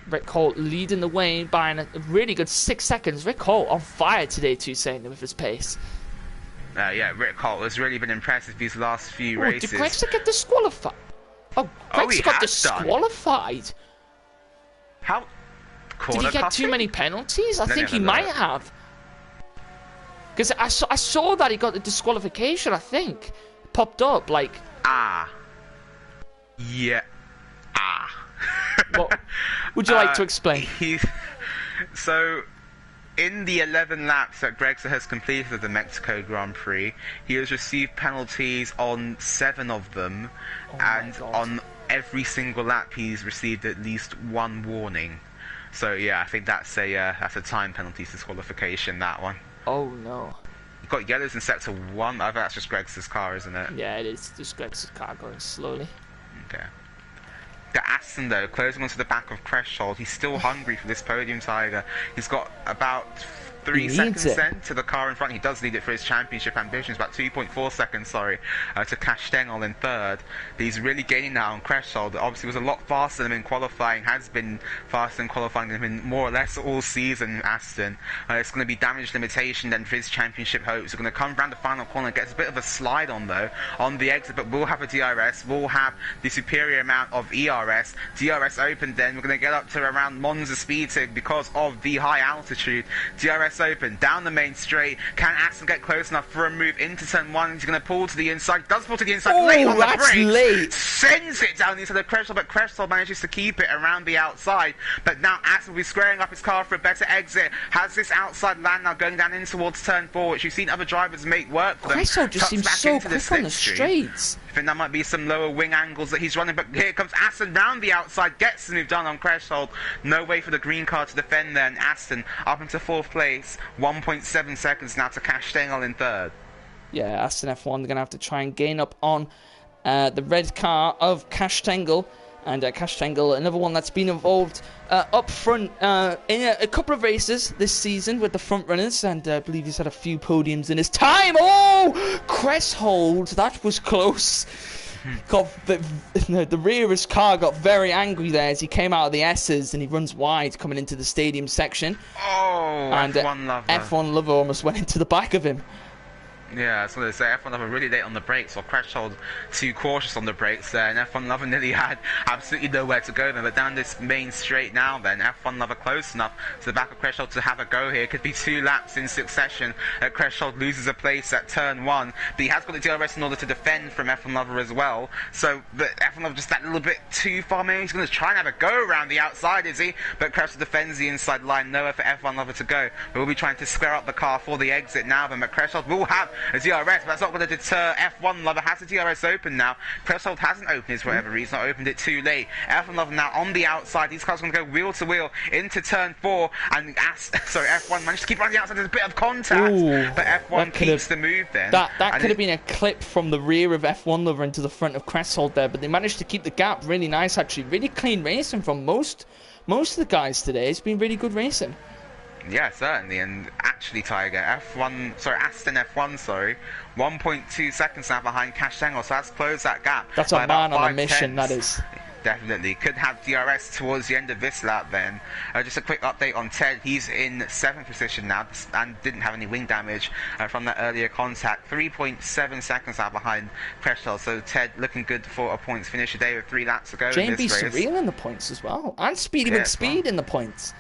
Rick Holt leading the way by a really good 6 seconds. Rick Holt on fire today, too, saying with his pace. Yeah, Rick Holt has really been impressive these last few races. Did Gregson get disqualified? Oh, Gregson got disqualified. How? Did he get too many penalties? I think he might have. Because I saw that he got the disqualification, I think. Popped up, like... Yeah. What would you like to explain? So, in the 11 laps that Gregson has completed of the Mexico Grand Prix, he has received penalties on 7 of them, and on every single lap he's received at least 1 warning. So yeah, I think that's a time penalty disqualification, that one. Oh no. You've got yellows in sector 1. I think that's just Gregson's car, isn't it? Yeah, it is just Gregson's car going slowly. Okay. The Aston, though, closing onto the back of Creshold. He's still hungry for this podium, Tiger. He's got about 3 seconds then to the car in front. He does need it for his championship ambitions. About 2.4 seconds, to Cash Stengel in 3rd. But he's really gaining now on Creshold. Obviously was a lot faster than him in qualifying. Has been faster in qualifying than him in more or less all season, Aston. It's going to be damage limitation then for his championship hopes. We're going to come round the final corner. Gets a bit of a slide on, though, on the exit. But we'll have a DRS. We'll have the superior amount of ERS. DRS open then. We're going to get up to around Monza speed because of the high altitude. DRS open down the main straight. Can Aston get close enough for a move into turn 1? He's going to pull to the inside. Does pull to the inside. Late on the brakes. Late. Sends it down the inside of Creshold, but Creshold manages to keep it around the outside. But now Aston will be squaring up his car for a better exit. Has this outside land now going down in towards turn 4, which you've seen other drivers make work for them. Creshold just seems so quick on the straights. I think that might be some lower wing angles that he's running, but here comes Aston round the outside, gets the move done on Creshold. No way for the green car to defend then. Aston up into 4th place. 1.7 seconds now to Cash Stengel in 3rd. Yeah, Aston F1, they're going to have to try and gain up on the red car of Cash Stengel. And Cash Stengel, another one that's been involved up front in a couple of races this season with the front runners. And I believe he's had a few podiums in his time. Oh, Creshold, that was close. The rear of his car got very angry there as he came out of the S's and he runs wide coming into the stadium section. Oh, and F1 Lover. F1 Lover almost went into the back of him. Yeah, I was going to say F1 Lover really late on the brakes, or Creshold too cautious on the brakes there, and F1 Lover nearly had absolutely nowhere to go then. But down this main straight now then, F1 Lover close enough to the back of Creshold to have a go here. Could be 2 laps in succession. Creshold loses a place at turn 1, but he has got the DRS in order to defend from F1 Lover as well. So, but F1 Lover just that little bit too far. Maybe he's going to try and have a go around the outside, is he? But Creshold defends the inside line. Nowhere for F1 Lover to go. But we'll be trying to square up the car for the exit now then. But Creshold will have a DRS, but that's not going to deter F1 Lover. Has the DRS open now. Creshold hasn't opened it for whatever reason, not opened it too late. F1 Lover now on the outside. These cars are going to go wheel to wheel into turn 4, and F1 managed to keep on the outside. There's a bit of contact, but F1 keeps the move then. That could have been a clip from the rear of F1 Lover into the front of Creshold there, but they managed to keep the gap really nice, actually. Really clean racing from most of the guys today. It's been really good racing. Yeah, certainly, and actually, Tiger, Aston F1, 1.2 seconds now behind Cash Stengel, so that's closed that gap. That's a man on a mission, that is. Definitely. Could have DRS towards the end of this lap then. Just a quick update on Ted. He's in 7th position now and didn't have any wing damage from that earlier contact. 3.7 seconds now behind Creshold, so Ted looking good for a points finish today with 3 laps to go in this race. JMB Surreal in the points as well, and Speedy McSpeed in the points.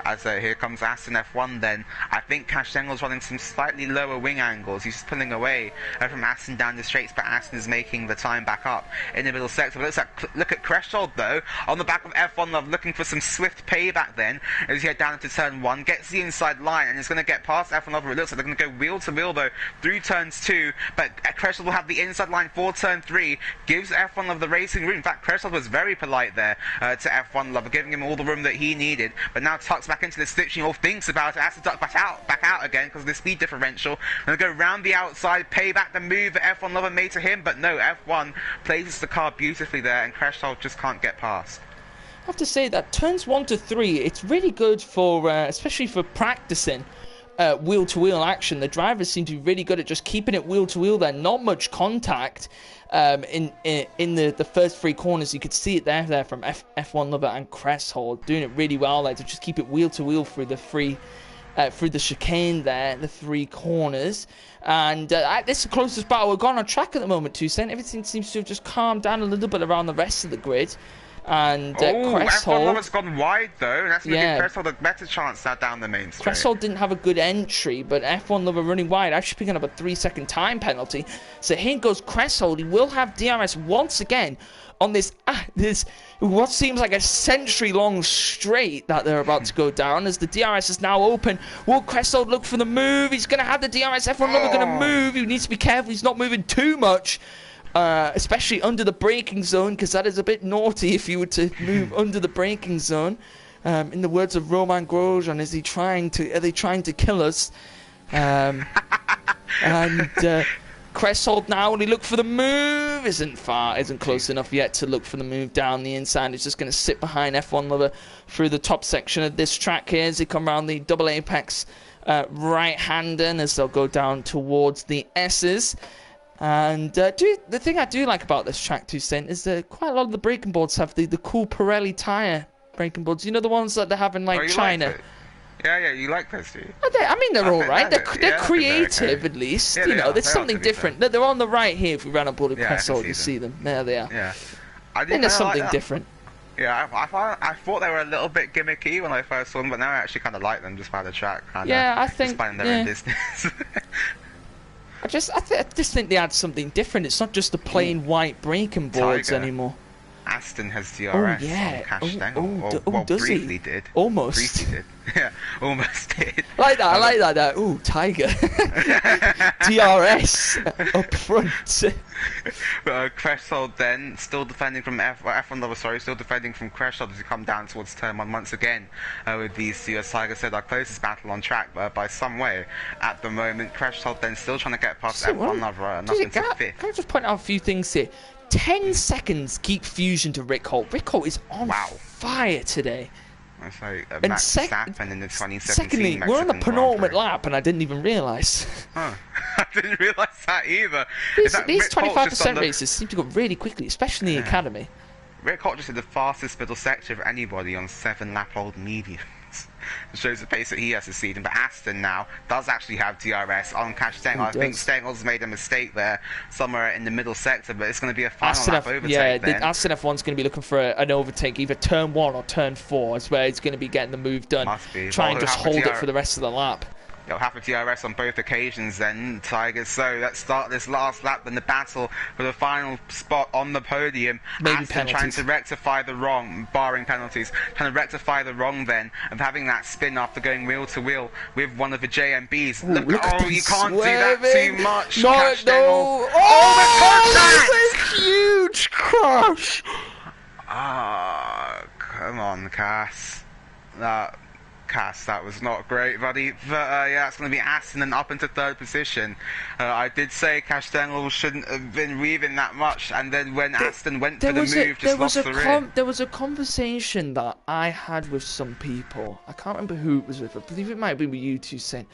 As here comes Aston F1 then. I think Cash Dengle's running some slightly lower wing angles. He's just pulling away from Aston down the straights, but Aston is making the time back up in the middle sector. But look at Creshold though, on the back of F1 Love, looking for some swift payback then, as he head down into turn 1, gets the inside line, and is going to get past F1 Love. It looks like they're going to go wheel to wheel though, through turns 2, but Creshold will have the inside line for turn 3, gives F1 Love the racing room. In fact, Creshold was very polite there to F1 Love, giving him all the room that he needed, but now tucks back into the stitching, or thinks about it, has to duck back out again because of the speed differential, and go round the outside, pay back the move that F1 Lover made to him, but no, F1 places the car beautifully there, and Creshold just can't get past. I have to say that turns 1 to 3, it's really good for, especially for practicing wheel-to-wheel action. The drivers seem to be really good at just keeping it wheel-to-wheel there, not much contact. In the first 3 corners, you could see it there from F1 Lover and Creshold doing it really well there to just keep it wheel to wheel through the chicane there, the 3 corners. And this is the closest battle we've got on track at the moment, 2 Cent. Everything seems to have just calmed down a little bit around the rest of the grid. And F1 Creshold Lover's gone wide though, and that's going to give Creshold a better chance now down the main straight. Creshold didn't have a good entry, but F1 Lover running wide, actually picking up a 3-second time penalty. So here goes Creshold. He will have DRS once again on this what seems like a century-long straight that they're about to go down, as the DRS is now open. Will Creshold look for the move? He's going to have the DRS. F1 Lover going to move. He needs to be careful. He's not moving too much. Especially under the braking zone, because that is a bit naughty if you were to move under the braking zone. In the words of Roman Grosjean, are they trying to kill us? And Creshold now, when he look for the move, isn't close enough yet to look for the move down the inside. He's just going to sit behind F1 Lover through the top section of this track here as they come around the double apex right-hander, and as they'll go down towards the S's. And the thing I do like about this track, 2 Cent, is that quite a lot of the braking boards have the cool Pirelli tyre braking boards. You know, the ones that they have in China. Like yeah, you like those, do you? I mean, they're all right. They're creative, at least. Yeah, you know, there's they something different. They're on the right here. If we ran up board of Creshold, you see them. There they are. Yeah. I think there's something different. Yeah, I thought they were a little bit gimmicky when I first saw them, but now I actually kind of like them just by the track. I think. Just finding their own business. I just think they add something different. It's not just the plain white braking boards anymore. Aston has DRS on Cash Dangle. Briefly did. Almost. Briefly did. Yeah, almost did. I like that. Ooh, Tiger. DRS up front. Creshold then, still defending from F1 Lover, still defending from Creshold as we come down towards turn 1 once again with these two. As Tiger said, our closest battle on track by some way at the moment. Creshold then still trying to get past F1 Lover, not into 5th. Can I just point out a few things here? 10 seconds keep fusion to Rick Holt. Rick Holt is on fire today. It's like Max Verstappen in the 2017 secondly, we're on the penultimate lap, and I didn't even realise. Huh. I didn't realise that either. These 25% races seem to go really quickly, especially in the academy. Rick Holt just did the fastest middle sector of anybody on 7-lap-old mediums. It shows the pace that he has this season. But Aston now does actually have DRS on Cash Stengel. I think Stengel's made a mistake there somewhere in the middle sector, but it's going to be a final lap overtake then. Aston F1's going to be looking for an overtake, either turn 1 or turn 4. Is where he's going to be getting the move done. Must be. Try and just hold it for the rest of the lap. They'll have a DRS on both occasions then, Tigers. So let's start this last lap, then the battle for the final spot on the podium. Maybe Aston penalties. trying to rectify the wrong, barring penalties, trying to rectify the wrong then of having that spin after going wheel to wheel with one of the JMBs. Ooh, look at you can't swerving. see that too much. No. Oh, that's a huge crash. Come on, Cass. Cass, that was not great, buddy. But yeah, it's going to be Aston and up into 3rd position. I did say Cash Stengel shouldn't have been weaving that much, and then when Aston went for the move, just lost the rear. There was a conversation that I had with some people. I can't remember who it was with. I believe it might have been with you 2 Cent.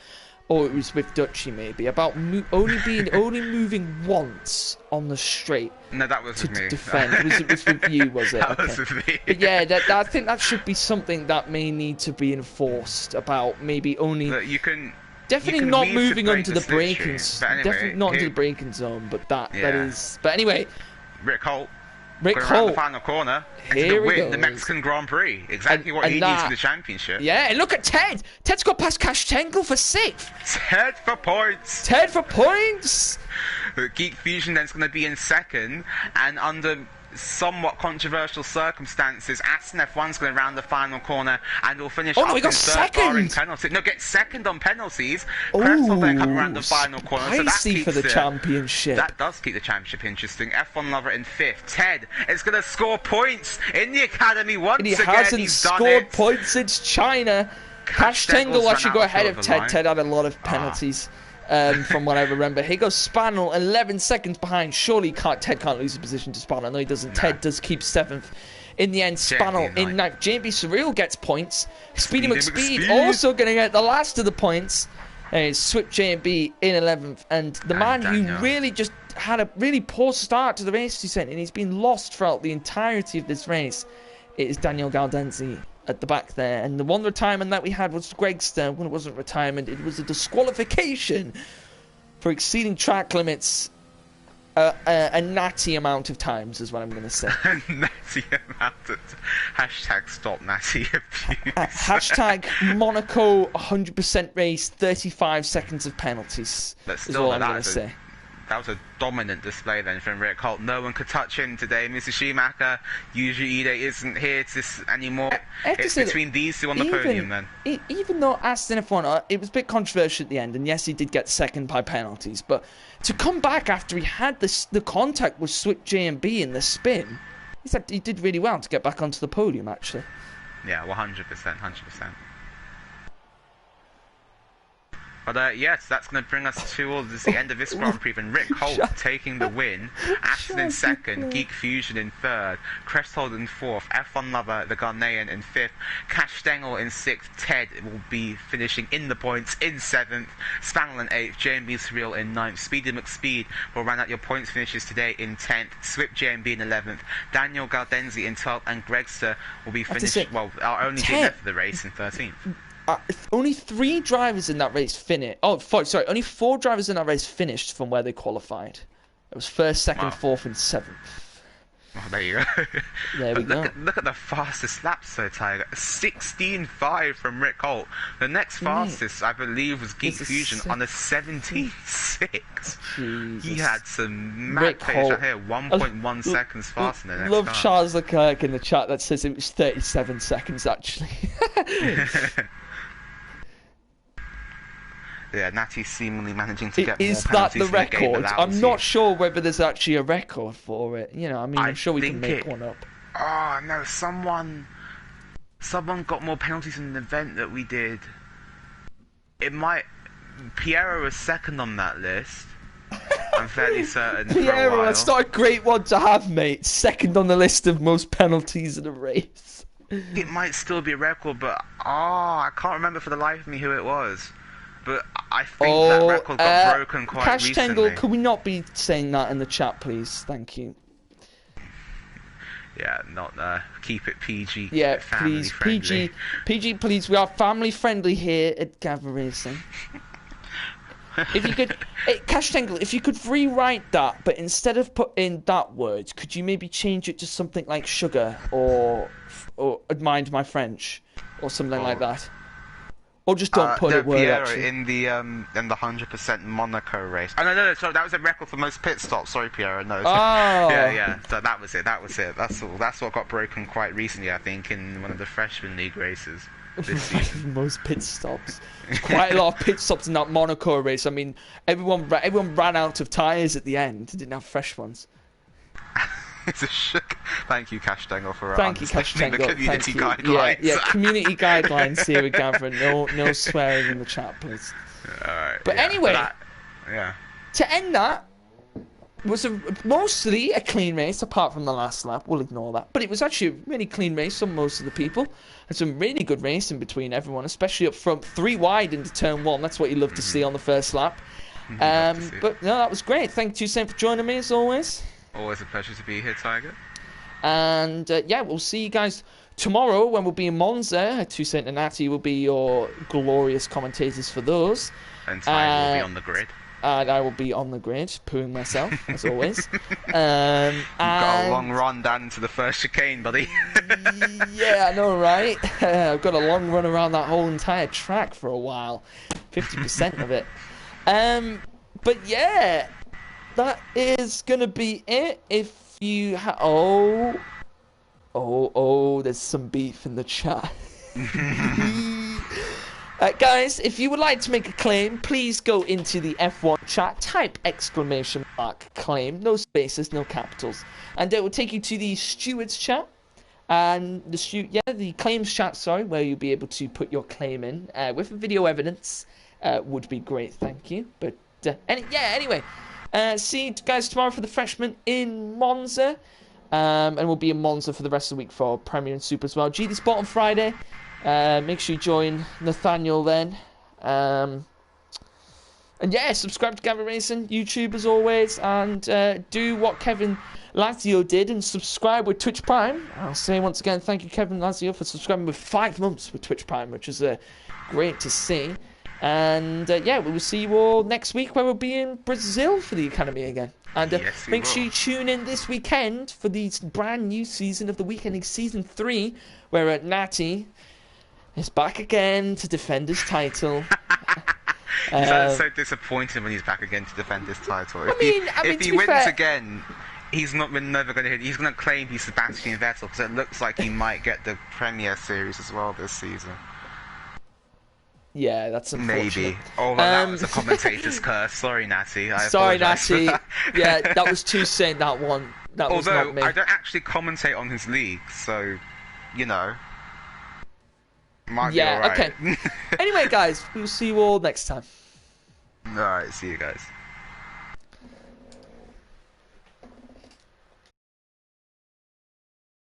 Or it was with Dutchie maybe, about only moving once on the straight. No, that was with me. Defend. It was with you, was it? That was with me. But yeah, I think that should be something that may need to be enforced about maybe only. But you can. Definitely not moving onto the braking. Definitely not into the braking zone, but that is. But anyway. Rick Holt. Rick going around the Holt. final corner and Here to we win the go. Mexican Grand Prix. Exactly what he needs for the championship. Yeah, and look at Ted. Ted's got past Cash Tangle for 6th. Ted for points. Ted for points. Geek Fusion then's going to be in 2nd, and under somewhat controversial circumstances, Aston F1's going to round the final corner and will finish up we got in 3rd barring second. penalties. No, get 2nd on penalties. Crest will then come around the final corner. So that Spicy keeps for the championship. That does keep the championship interesting. F1 Lover in 5th. Ted is going to score points in the academy once And he again. hasn't He's done scored it. points since China. Cash Tangle will actually go ahead of Ted. Ted had a lot of penalties. From what I remember. Here goes Spaniel, 11 seconds behind. Surely Ted can't lose a position to Spaniel. No, he doesn't. No. Ted does keep 7th. In the end, Spaniel in 9th. JB Surreal gets points. Speedy McSpeed also going to get the last of the points. Swip JB in 11th. And the man who really just had a really poor start to the race, and he's been lost throughout the entirety of this race, it is Daniel Gaudenzi at the back there. And the one retirement that we had was Gregster. When it wasn't retirement, it was a disqualification for exceeding track limits a natty amount of times, is what I'm going to say. Natty amount of hashtag stop natty abuse. Hashtag Monaco 100% race, 35 seconds of penalties. But still, is all I'm going to say. That was a dominant display then from Rick Holt. No one could touch him today. Mr. Schumacher, Yuji Ide isn't here anymore. It's between these two on the podium then. Even though Aston F1, it was a bit controversial at the end, and yes, he did get 2nd by penalties, but to come back after he had the contact with Switch J&B in the spin, he did really well to get back onto the podium, actually. Yeah, 100%. But yes, that's going to bring us towards the end of this Grand Prix. And Rick Holt taking the win, Aston in 2nd, Geek Fusion in 3rd, Cresthold in 4th, F1 Lover, the Ghanaian in 5th, Cash Stengel in 6th, Ted will be finishing in the points in 7th, Spaniel in 8th, JMB Surreal in 9th, Speedy McSpeed will round out your points finishes today in 10th, Swip JMB in 11th, Daniel Gaudenzi in 12th, and Gregster will be finished, well, our only DNF for the race in 13th. Only 3 drivers in that race finished. Sorry, only 4 drivers in that race finished from where they qualified. It was 1st, 2nd, 4th, and 7th. Oh, there you go. There we go. Look at the fastest laps though, Tiger. 16.5 from Rick Holt. The next fastest, I believe, was Geek Fusion on a 17.6. He had some mad pace right here, 1.1 seconds faster than the next Love car. Charles Leclerc in the chat that says it was 37 seconds actually. Yeah, Natty's seemingly managing to get is more that penalties the record? I'm not you. sure whether there's actually a record for it. You know, I mean, I'm sure we can make one up. Oh no, someone got more penalties in the event that we did. It might. Piero was 2nd on that list. I'm fairly certain. Piero, that's not a great one to have, mate. 2nd on the list of most penalties in a race. It might still be a record, but I can't remember for the life of me who it was. But I think that record got broken quite recently. Cash Tangle, could we not be saying that in the chat, please? Thank you. Yeah, not keep it PG. Yeah, please, PG, please. We are family friendly here at Gavra Racing. If you could, Cash Tangle, if you could rewrite that, but instead of put in that word, could you maybe change it to something like sugar or mind my French or something like that? Or just don't put a word actually. In the 100% Monaco race. Oh no, sorry, that was a record for most pit stops. Sorry, Piero. No. Yeah. So that was it. That's all. That's what got broken quite recently, I think, in one of the freshman league races this season. Most pit stops. There's quite a lot of pit stops in that Monaco race. I mean, everyone ran out of tyres at the end. Didn't have fresh ones. It's a shook. Thank you, Cash Tangle, for Thank you, Cash Tangle. The community guidelines. Yeah, community guidelines here with Gavra. No swearing in the chat, please. Alright. But anyway, to end that was mostly a clean race, apart from the last lap. We'll ignore that. But it was actually a really clean race for most of the people. And some really good racing between everyone, especially up front, 3 wide into turn 1. That's what you love to see on the first lap. But no, that was great. Thank you, Sam, for joining me as always. Always a pleasure to be here, Tiger. And we'll see you guys tomorrow when we'll be in Monza. Toussaint and Natty will be your glorious commentators for those. And Tiger will be on the grid. and I will be on the grid, pooing myself, as always. You've got a long And run down into the first chicane, buddy. yeah, I know, right? I've got a long run around that whole entire track for a while, 50% of it. But yeah, that is gonna be it. If you there's some beef in the chat. Guys, if you would like to make a claim, please go into the F1 chat, type !claim, no spaces, no capitals, and it will take you to the stewards chat, and the claims chat, sorry, where you'll be able to put your claim in with video evidence. Would be great, thank you. But anyway, see you guys tomorrow for the freshmen in Monza, and we'll be in Monza for the rest of the week for Premier and Super as well. GD Sport on Friday. Make sure you join Nathaniel then. And yeah, subscribe to Gavra Racing YouTube as always, and do what Kevin Lazio did and subscribe with Twitch Prime. I'll say once again, thank you, Kevin Lazio, for subscribing with 5 months with Twitch Prime, which is great to see. And yeah, we will see you all next week, where we'll be in Brazil for the Academy again. And Yes, make sure you tune in this weekend for the brand new season of the Weekending Season 3, where Natty is back again to defend his title. That's so disappointing when he's back again to defend his title. If he wins fair, again, he's never going to hit. He's going to claim he's Sebastian Vettel, because it looks like he might get the Premier Series as well this season. Yeah, that's unfortunate. Maybe. Although that was a commentator's curse. Sorry, Natty. Sorry, Natty. Yeah, that was too soon, that one. That was not me. I don't actually commentate on his league, so, you know. Might be alright. Okay. Anyway, guys, we'll see you all next time. Alright, see you guys.